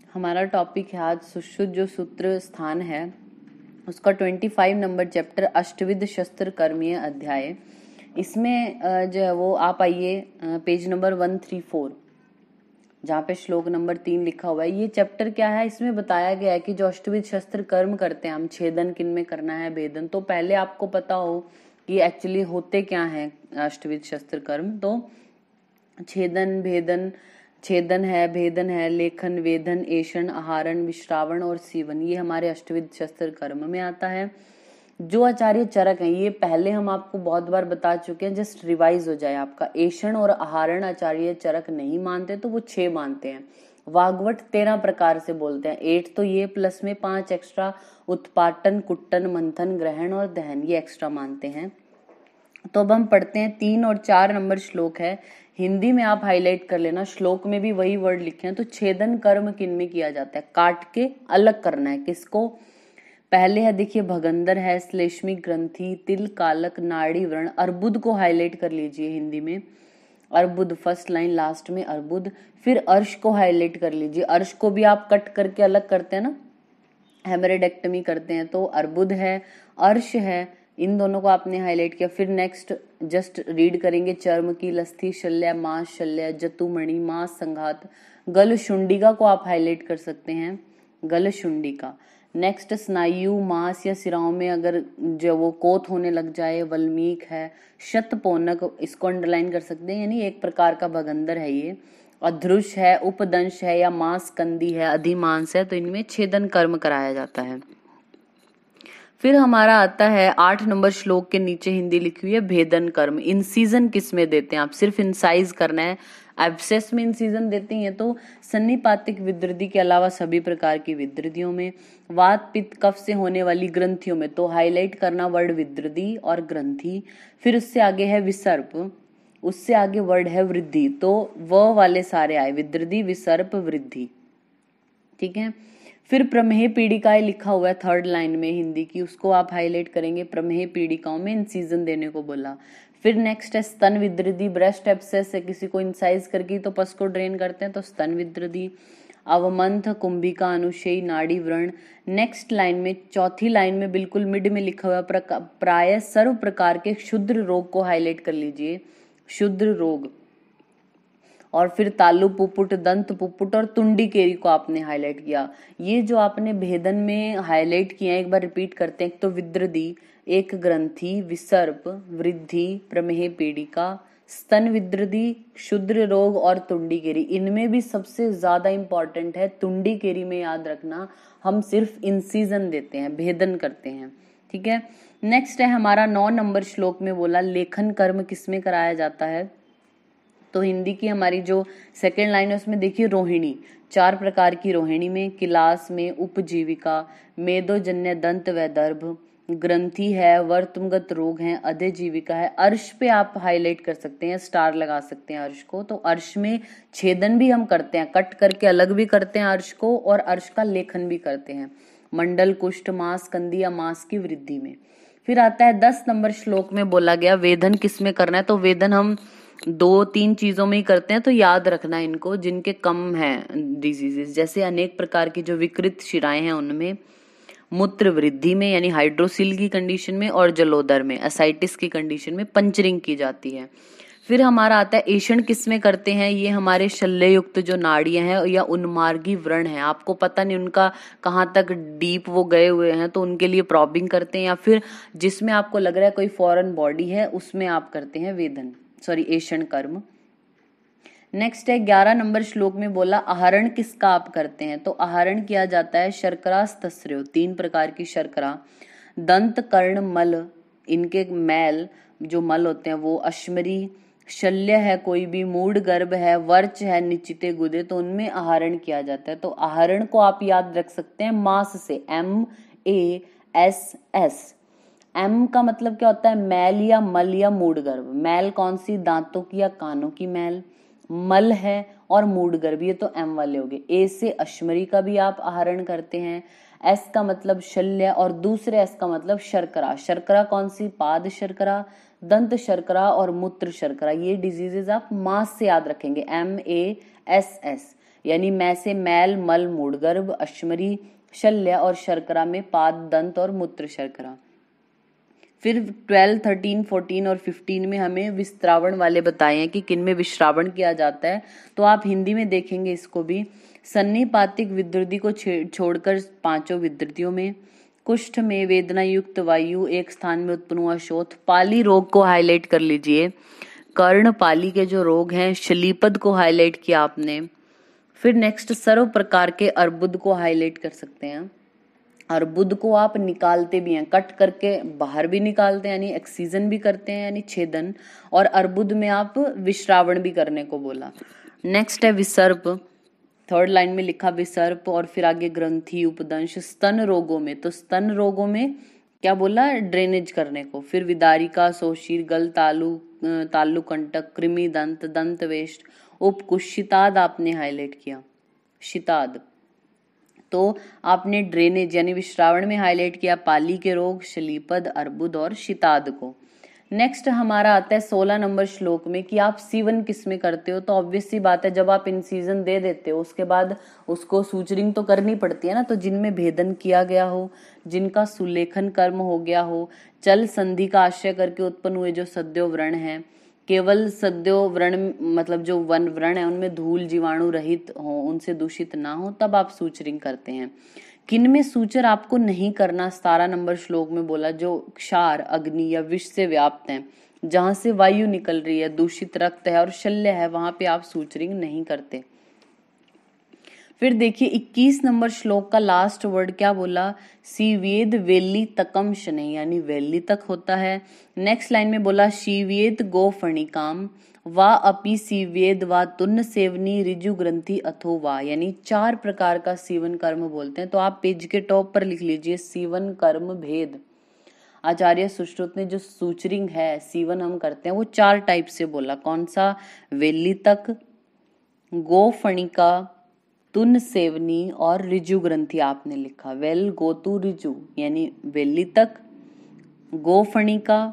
हमारा टॉपिक है आज सुश्रुत जो सूत्र स्थान है उसका 25 नंबर चैप्टर अष्टविध शस्त्र कर्मीय अध्याय। इसमें जो है वो आप आइए पेज नंबर 134 जहाँ पे श्लोक नंबर 3 लिखा हुआ है। ये चैप्टर क्या है, इसमें बताया गया है कि जो अष्टविध शस्त्र कर्म करते हैं हम, छेदन किन में करना है, भेदन, तो पहले आपको पता हो कि एक्चुअली होते क्या हैं अष्टविध शस्त्र कर्म। तो छेदन, भेदन, छेदन है, भेदन है, लेखन, वेदन, एषण, आहारण, विश्रावण और सीवन, ये हमारे अष्टविध शस्त्र कर्म में आता है। जो आचार्य चरक हैं ये पहले हम आपको बहुत बार बता चुके हैं, जस्ट रिवाइज हो जाए आपका। एषण और आहारण आचार्य चरक नहीं मानते तो वो 6 मानते हैं। वाग्वट 13 प्रकार से बोलते हैं, 8 तो ये प्लस में 5 एक्स्ट्रा, उत्पाटन, कुट्टन, मंथन, ग्रहण और दहन ये एक्स्ट्रा मानते हैं। तो अब हम पढ़ते हैं 3 और 4 नंबर श्लोक है, हिंदी में आप हाईलाइट कर लेना, श्लोक में भी वही वर्ड लिखे हैं। तो छेदन कर्म किन में किया जाता है, काट के अलग करना है। किसको? पहले है देखिए भगंदर है, श्लेष्मिक ग्रंथि, तिल, कालक, नाड़ी, व्रण, अर्बुद को हाईलाइट कर लीजिए हिंदी में, अर्बुद फर्स्ट लाइन लास्ट में अर्बुद। फिर अर्श को हाईलाइट कर लीजिए, अर्श को भी आप कट करके अलग करते हैं ना, हेमरेडेक्टमी करते हैं, तो अर्बुद है, अर्श है, इन दोनों को आपने हाईलाइट किया। फिर नेक्स्ट जस्ट रीड करेंगे, चर्म की, लस्थि, शल्य, मांस, शल्य, जतुमणि, मांस, संघात, गल शुंडिका को आप हाईलाइट कर सकते हैं, गल शुंडिका। नेक्स्ट स्नायु, मांस या सिराओं में अगर जो वो कोत होने लग जाए, वल्मीक है, शतपोनक, इसको अंडरलाइन कर सकते हैं, यानी एक प्रकार का भगंदर है ये। अध्रुष है, उपदंश है या मांस कंदी है, अधिमांस है, तो इनमें छेदन कर्म कराया जाता है। फिर हमारा आता है 8 नंबर श्लोक के नीचे हिंदी लिखी हुई है भेदन कर्म। इंसीजन किस में देते हैं, आप सिर्फ इंसाइज करना है, एब्सेस में इंसीजन देते हैं तो सन्निपातिक विद्रुति के अलावा सभी प्रकार की विद्रुतियों में, वात पित्त कफ से होने वाली ग्रंथियों में, तो हाईलाइट करना वर्ड विद्रुति और ग्रंथि। फिर उससे आगे है विसर्प, उससे आगे वर्ड है वृद्धि, तो व वाले सारे आए, विद्रुति, विसर्प, वृद्धि, ठीक है। फिर प्रमेह पीड़िकाएं लिखा हुआ है 3rd लाइन में हिंदी की, उसको आप हाईलाइट करेंगे, प्रमेह पीड़िकाओं में इंसीजन देने को बोला। फिर नेक्स्ट है स्तन विद्रुति, ब्रेस्ट एब्सेस है, किसी को इंसाइज करके तो पस को ड्रेन करते हैं तो स्तन विद्रुति। अवमंथ, कुंभिका, अनुशयी, नाड़ी, व्रण। नेक्स्ट लाइन में 4थी लाइन में बिल्कुल मिड में लिखा हुआ प्राय सर्व प्रकार के क्षुद्र रोग को हाईलाइट कर लीजिए, क्षुद्र रोग। और फिर तालु पुपुट, दंत पुपुट और तुंडी केरी को आपने हाईलाइट किया। ये जो आपने भेदन में हाईलाइट किया एक बार रिपीट करते हैं, तो विद्रुति, एक ग्रंथि, विसर्प, वृद्धि, प्रमेह पीड़िका, स्तन विद्रुति, क्षुद्र रोग और तुंडी केरी। इनमें भी सबसे ज्यादा इंपॉर्टेंट है तुंडी केरी में, याद रखना हम सिर्फ इंसीजन देते हैं, भेदन करते हैं, ठीक है। नेक्स्ट है हमारा 9 नंबर श्लोक में बोला लेखन कर्म किसमें कराया जाता है, तो हिंदी की हमारी जो 2nd लाइन है उसमें देखिए रोहिणी, 4 प्रकार की रोहिणी में, किलास में, उपजीविका, मेदोजन्य, दंत वैदर्भ, ग्रंथि है, वर्तमगत रोग है, अधेजीविका है। अर्श पे आप हाईलाइट कर सकते हैं, स्टार लगा सकते हैं अर्श को। तो अर्श में छेदन भी हम करते हैं, कट करके अलग भी करते हैं अर्श को, और अर्श का लेखन भी करते हैं, मंडल, कुष्ठ, मांस, कंदी या मांस की वृद्धि में। फिर आता है 10 नंबर श्लोक में बोला गया वेदन किस में करना है, तो वेदन हम 2-3 चीजों में ही करते हैं, तो याद रखना इनको, जिनके कम हैं डिजीजेस, जैसे अनेक प्रकार की जो विकृत शिराएं हैं उनमें, मूत्र वृद्धि में यानी हाइड्रोसिल की कंडीशन में, और जलोदर में एसाइटिस की कंडीशन में पंचरिंग की जाती है। फिर हमारा आता है एषण किस में करते हैं, ये हमारे शल्य युक्त जो नाड़ियां हैं या उन्मार्गी व्रण है, आपको पता नहीं उनका कहाँ तक डीप वो गए हुए हैं, तो उनके लिए प्रॉबिंग करते हैं, या फिर जिसमें आपको लग रहा है कोई फॉरेन बॉडी है उसमें आप करते हैं वेदन, सॉरी एषण कर्म। नेक्स्ट है 11 नंबर श्लोक में बोला आहरण किसका आप करते हैं, तो आहरण किया जाता है शर्करास्तस्र्यो, 3 प्रकार की शर्करा, दंत, कर्ण, मल, इनके मैल जो मल होते हैं वो, अश्मरी, शल्य है कोई भी, मूड गर्भ है, वर्च है, निचिते गुदे, तो उनमें आहरण किया जाता है। तो आहरण को आप याद रख सकते हैं मास से, MASS। एम का मतलब क्या होता है, मैल या मल या मूड गर्भ। मैल कौन सी, दांतों की या कानों की मैल, मल है, और मूड गर्भ, ये तो एम वाले हो गए। ए से अश्मरी का भी आप आहरण करते हैं, एस का मतलब शल्य, और दूसरे एस का मतलब शर्करा। शर्करा कौन सी, पाद शर्करा, दंत शर्करा और मूत्र शर्करा। ये डिजीजेज आप मास से याद रखेंगे, MASS। यानी मैं से मैल, मल, मूढ़गर्भ, अश्मरी, शल्य और शर्करा में पाद, दंत और मूत्र शर्करा। फिर 12, 13, 14 और 15 में हमें विस्त्रावण वाले बताए हैं कि किन में विश्रावण किया जाता है। तो आप हिंदी में देखेंगे इसको भी। सन्निपातिक विद्युति को छोड़कर पांचों विद्युतियों में, कुष्ठ में वेदना युक्त वायु एक स्थान में उत्पन्न हुआ शोथ, पाली रोग को हाईलाइट कर लीजिए, कर्ण पाली के जो रोग हैं, शलीपद को हाईलाइट किया आपने। फिर नेक्स्ट सर्व प्रकार के अर्बुद को हाईलाइट कर सकते हैं। अर्बुद को आप निकालते भी हैं, कट करके बाहर भी निकालते हैं यानी एक्सीजन भी करते हैं यानी छेदन, और अर्बुद में आप विश्रावण भी करने को बोला। नेक्स्ट है विसर्प, थर्ड लाइन में लिखा विसर्प, और फिर आगे ग्रंथि, उपदंश। स्तन रोगों में, तो स्तन रोगों में क्या बोला, ड्रेनेज करने को। फिर विदारिका, सोशीर, गल, तालु कंटक, कृमि, दंत, दंत वेष्ट, उपकुश, शिताद आपने हाईलाइट किया, शिताद। तो आपने ड्रेनेज यानी विश्रावण में हाईलाइट किया पाली के रोग, शलीपद, अर्बुद और शिताद को। नेक्स्ट हमारा आता है 16 नंबर श्लोक में कि आप सीवन किस में करते हो। तो ऑब्वियस सी बात है, जब आप इंसीजन दे देते हो उसके बाद उसको सूचरिंग तो करनी पड़ती है ना। तो जिनमें भेदन किया गया हो, जिनका सुलेखन कर्म हो गया हो, चल संधि का आश्रय करके उत्पन्न हुए जो सद्यो व्रण है, केवल सद्यो व्रण मतलब जो वन व्रण है उनमें धूल जीवाणु रहित हो, उनसे दूषित ना हो, तब आप सूचरिंग करते हैं। किन में सूचर आपको नहीं करना, 17 नंबर श्लोक में बोला, जो क्षार, अग्नि या विष से व्याप्त हैं, जहां से वायु निकल रही है, दूषित रक्त है और शल्य है, वहां पे आप सूचरिंग नहीं करते। फिर देखिए 21 नंबर श्लोक का लास्ट वर्ड क्या बोला, सीवेद वेली तकम शनै, यानी वेली तक होता है। नेक्स्ट लाइन में बोला शीवेद गो फणिकाम वा अपि सीवेद वा तुन्न सेवनी ऋजु ग्रंथि अथो वा, यानी 4 प्रकार का सीवन कर्म बोलते हैं। तो आप पेज के टॉप पर लिख लीजिए सीवन कर्म भेद। आचार्य सुश्रुत ने जो सूचरिंग है, सीवन हम करते हैं, वो 4 टाइप से बोला। कौन सा, वेली तक, गो फणिका, तुन सेवनी और ऋजु ग्रंथि आपने लिखा। वेल गोतु ऋजु यानी वेली तक, गोफणिका,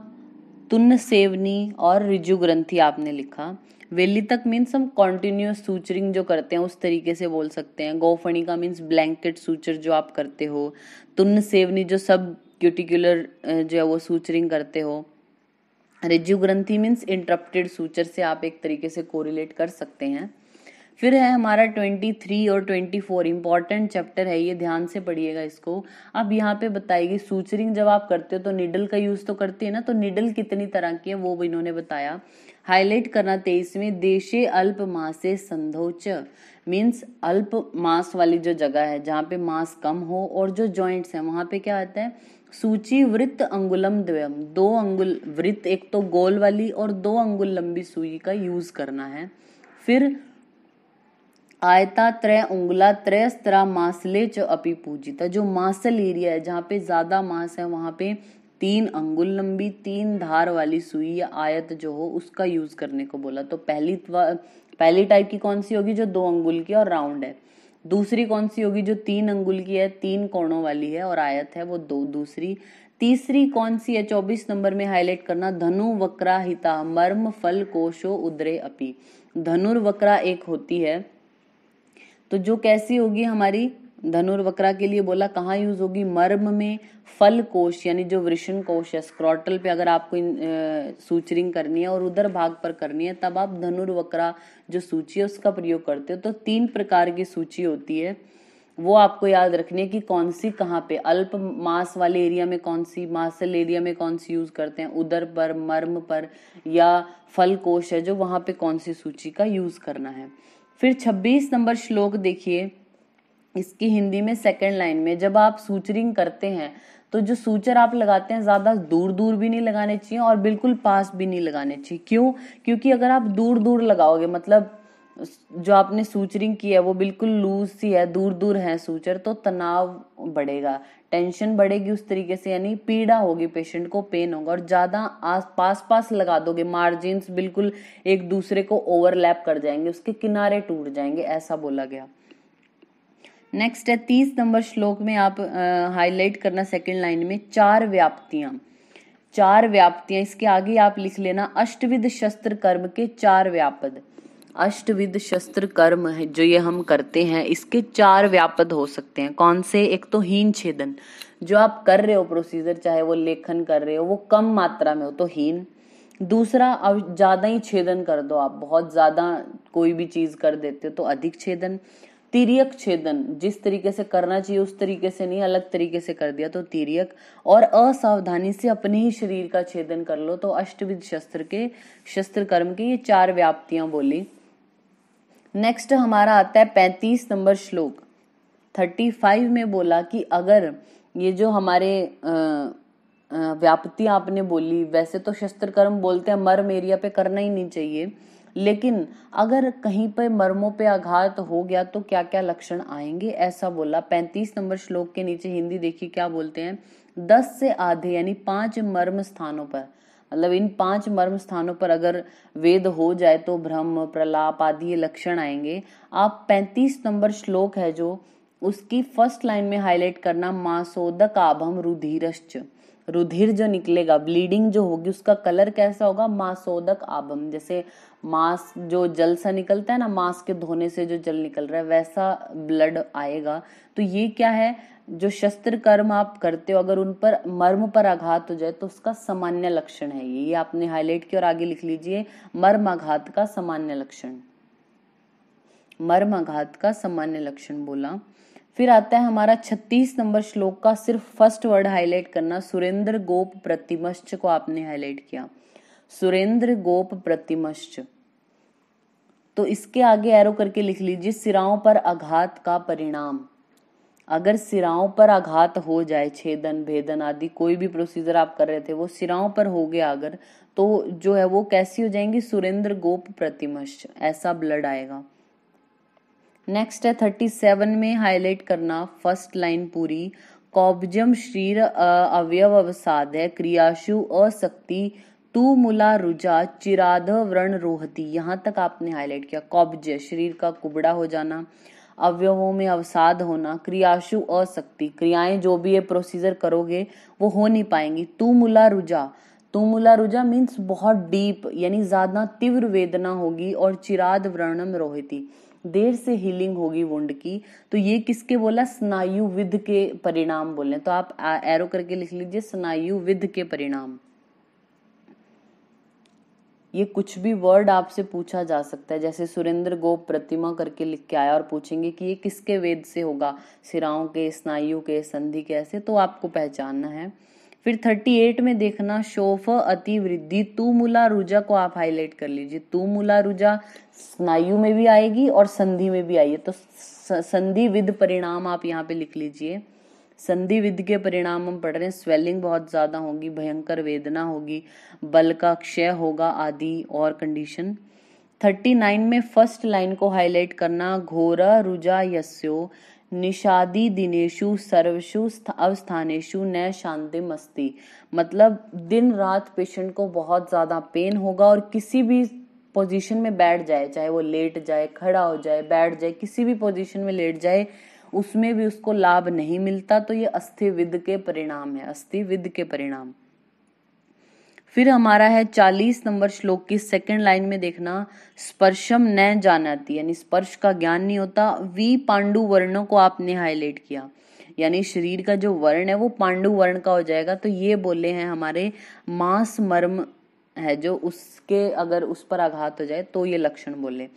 तुन सेवनी और ऋजु ग्रंथि आपने लिखा। वेली तक मीन्स हम कॉन्टिन्यूस सूचरिंग जो करते हैं उस तरीके से बोल सकते हैं। गोफणिका मीन्स ब्लैंकेट सूचर जो आप करते हो। तुन सेवनी जो सब क्यूटिकुलर जो है वो सूचरिंग करते हो। ऋजु ग्रंथि मीन्स इंटरप्टेड सूचर से आप एक तरीके से कोरिलेट कर सकते हैं। फिर है हमारा 23 और 24, इंपॉर्टेंट चैप्टर है ये, ध्यान से पढ़िएगा इसको। अब यहाँ पे बताएगी सूचरिंग जब आप करते हो तो निडल का यूज तो करते हैं ना, तो निडल कितनी तरह की है वो भी इन्होंने बताया। हाईलाइट करना 23वें, देशे अल्प मासे संधोच, मीन्स अल्प मास वाली जो जगह है जहाँ पे मास कम हो और जो जॉइंट्स हैं वहां पे क्या आता है, सूची वृत्त अंगुलम द्वयम, 2 अंगुल वृत्त, एक तो गोल वाली और 2 अंगुल लंबी सुई का यूज करना है। फिर आयता त्रय उंगला त्रयस्त्रा मासले च अपि पूजिता, जो मासल एरिया है जहाँ पे ज्यादा मास है वहां पे 3 अंगुल लंबी 3 धार वाली सुई या आयत जो हो उसका यूज करने को बोला। तो पहली टाइप की कौन सी होगी, जो 2 अंगुल की और राउंड है। दूसरी कौन सी होगी, जो 3 अंगुल की है, 3 कोणों वाली है और आयत है, वो दूसरी। तीसरी कौन सी है, 24 नंबर में हाईलाइट करना, धनु वक्रा हिता मर्म फल कोशो उदरे अपि। धनुर्वक्रा एक होती है, तो जो कैसी होगी हमारी, धनुर्वक्रा के लिए बोला कहाँ यूज होगी, मर्म में, फल कोश यानी जो वृषण कोश है, स्क्रॉटल पे अगर आपको सूचरिंग करनी है और उधर भाग पर करनी है तब आप धनुर्वक्रा जो सूची है उसका प्रयोग करते हो। तो 3 प्रकार की सूची होती है, वो आपको याद रखनी है कि कौन सी कहाँ पे, अल्प मास वाले एरिया में कौन सी, मासल एरिया में कौन सी यूज करते हैं, उदर पर, मर्म पर, या फल कोश है जो वहां पे कौन सी सूची का यूज करना है। फिर 26 नंबर श्लोक देखिए, इसकी हिंदी में सेकंड लाइन में, जब आप सूचरिंग करते हैं तो जो सूचर आप लगाते हैं ज्यादा दूर दूर भी नहीं लगाने चाहिए और बिल्कुल पास भी नहीं लगाने चाहिए। क्यों, क्योंकि अगर आप दूर दूर लगाओगे, मतलब जो आपने सूचरिंग की है वो बिल्कुल लूज सी है, दूर दूर है सूचर, तो तनाव बढ़ेगा, टेंशन बढ़ेगी उस तरीके से, यानी पीड़ा होगी, पेशेंट को पेन होगा। और ज्यादा पास लगा दोगे, मार्जिन्स बिल्कुल एक दूसरे को ओवरलैप कर जाएंगे, उसके किनारे टूट जाएंगे, ऐसा बोला गया। नेक्स्ट है 30 नंबर श्लोक में आप हाईलाइट करना सेकंड लाइन में, 4 व्याप्तियां। इसके आगे आप लिख लेना, अष्टविध शस्त्र कर्म के 4 व्यापद। अष्टविध शस्त्र कर्म है जो ये हम करते हैं, इसके 4 व्यापद हो सकते हैं। कौन से? एक तो हीन छेदन, जो आप कर रहे हो प्रोसीजर, चाहे वो लेखन कर रहे हो, वो कम मात्रा में हो तो हीन। दूसरा, अब ज्यादा ही छेदन कर दो, आप बहुत ज्यादा कोई भी चीज कर देते हो तो अधिक छेदन। तिर्यक छेदन, जिस तरीके से करना चाहिए उस तरीके से नहीं, अलग तरीके से कर दिया तो तिर्यक। और असावधानी से अपने ही शरीर का छेदन कर लो तो अष्टविध शस्त्र कर्म के ये 4 व्याप्तियां बोली। नेक्स्ट हमारा आता है 35 नंबर श्लोक। 35 में बोला कि अगर ये जो हमारे व्याप्ति आपने बोली, वैसे तो शस्त्र कर्म बोलते हैं मर्म एरिया पे करना ही नहीं चाहिए, लेकिन अगर कहीं पे मर्मों पे आघात हो गया तो क्या क्या लक्षण आएंगे, ऐसा बोला। 35 नंबर श्लोक के नीचे हिंदी देखिए क्या बोलते हैं। 10 से आधे यानी 5 मर्म स्थानों पर, मतलब इन 5 मर्म स्थानों पर अगर वेद हो जाए तो भ्रम, प्रलाप आदि ये लक्षण आएंगे। आप 35 नंबर श्लोक है जो, उसकी फर्स्ट लाइन में हाईलाइट करना, मासोदक आभम रुधिरश्च। रुधिर जो निकलेगा, ब्लीडिंग जो होगी, उसका कलर कैसा होगा? मासोदक आभम, जैसे मांस जो जल सा निकलता है ना, मांस के धोने से जो जल निकल रहा है वैसा ब्लड आएगा। तो ये क्या है? जो शस्त्र कर्म आप करते हो अगर उन पर मर्म पर आघात हो जाए तो उसका सामान्य लक्षण है ये आपने हाईलाइट किया और आगे लिख लीजिए, मर्म आघात का सामान्य लक्षण। मर्म आघात का सामान्य लक्षण बोला। फिर आता है हमारा 36 नंबर श्लोक का सिर्फ फर्स्ट वर्ड हाईलाइट करना, सुरेंद्र गोप प्रतिमश्च को आपने हाईलाइट किया। सुरेंद्र गोप प्रतिमश्च, तो इसके आगे एरो करके लिख लीजिए, सिराओं पर आघात का परिणाम। अगर सिराओं पर आघात हो जाए, छेदन भेदन आदि कोई भी प्रोसीजर आप कर रहे थे वो सिराओं पर हो गया अगर, तो जो है वो कैसी हो जाएंगी? सुरेंद्र गोप प्रतिमश्च, ऐसा ब्लड आएगा। नेक्स्ट है 37 में हाईलाइट करना, फर्स्ट लाइन पूरी, कौब्जम शरीर अवयव अवसाद है, क्रियाशु असक्ति तू मुला रुजा चिराध व्रण रोहती। यहां तक आपने हाईलाइट किया। कौब्ज शरीर का कुबड़ा हो जाना, अवयवों में अवसाद होना, क्रियाशु असक्ति, क्रियाएं जो भी ये प्रोसीजर करोगे वो हो नहीं पाएंगी। तू मुला रुजा मीन्स बहुत डीप यानी ज्यादा तीव्र वेदना होगी, और चिराद व्रणम रोहिती, देर से हीलिंग होगी वुंड की। तो ये किसके बोला? स्नायु विध के परिणाम बोले, तो आप एरो करके लिख लीजिए, स्नायु विध के परिणाम। ये कुछ भी वर्ड आपसे पूछा जा सकता है, जैसे सुरेंद्र गोप प्रतिमा करके लिख के आया और पूछेंगे कि ये किसके वेद से होगा, सिराओं के, स्नायु के, संधि के, ऐसे तो आपको पहचानना है। फिर 38 में देखना, शोफ अति वृद्धि तू मुला रुजा को आप हाईलाइट कर लीजिए। तू मुला रुजा स्नायु में भी आएगी और संधि में भी आई, तो संधि विद परिणाम आप यहाँ पे लिख लीजिए। संधि विध के परिणाम हम पढ़ रहे हैं, स्वेलिंग बहुत ज्यादा होगी, भयंकर वेदना होगी, बल का क्षय होगा आदि और कंडीशन। 39 में फर्स्ट लाइन को हाईलाइट करना, घोरा रुजा यस्यो निषादी दिनेशु सर्वशु अवस्थानेशु न शांतिम अस्ति। मतलब दिन रात पेशेंट को बहुत ज्यादा पेन होगा और किसी भी पोजीशन में बैठ जाए, चाहे वो लेट जाए, खड़ा हो जाए, बैठ जाए, किसी भी पोजीशन में लेट जाए, उसमें भी उसको लाभ नहीं मिलता। तो ये अस्थि विद के परिणाम है, अस्थि विद के परिणाम। फिर हमारा है 40 नंबर श्लोक की सेकंड लाइन में देखना, स्पर्शम न जानाति, यानी स्पर्श का ज्ञान नहीं होता। वी पांडु वर्णों को आपने हाईलाइट किया, यानी शरीर का जो वर्ण है वो पांडु वर्ण का हो जाएगा। तो ये बोले हैं हमारे मांस मर्म है जो, उसके अगर उस पर आघात हो जाए तो ये लक्षण बोले।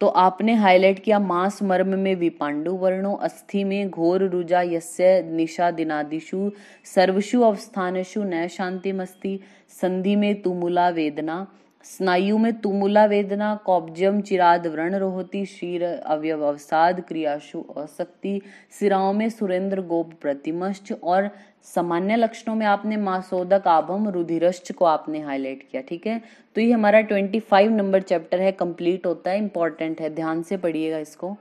तो आपने हाईलाइट किया, मांस मर्म में विपांडु वर्णो, अस्थि में घोर रुजा यस्य निशा दिनादिषु सर्वशु अवस्थानेषु न शांतिमस्ति, संधि में तुमुला वेदना, स्नायु में तुमुला वेदना, कौब्जम चिराद व्रण रोहती, शीर अवयव अवसाद, क्रियाशु असक्ति, सिराओं में सुरेंद्र गोप प्रतिमश्च, और सामान्य लक्षणों में आपने मासोदक आभम रुधिरश्च को आपने हाईलाइट किया। ठीक है, तो ये हमारा 25 नंबर चैप्टर है, कंप्लीट होता है, इंपॉर्टेंट है, ध्यान से पढ़िएगा इसको।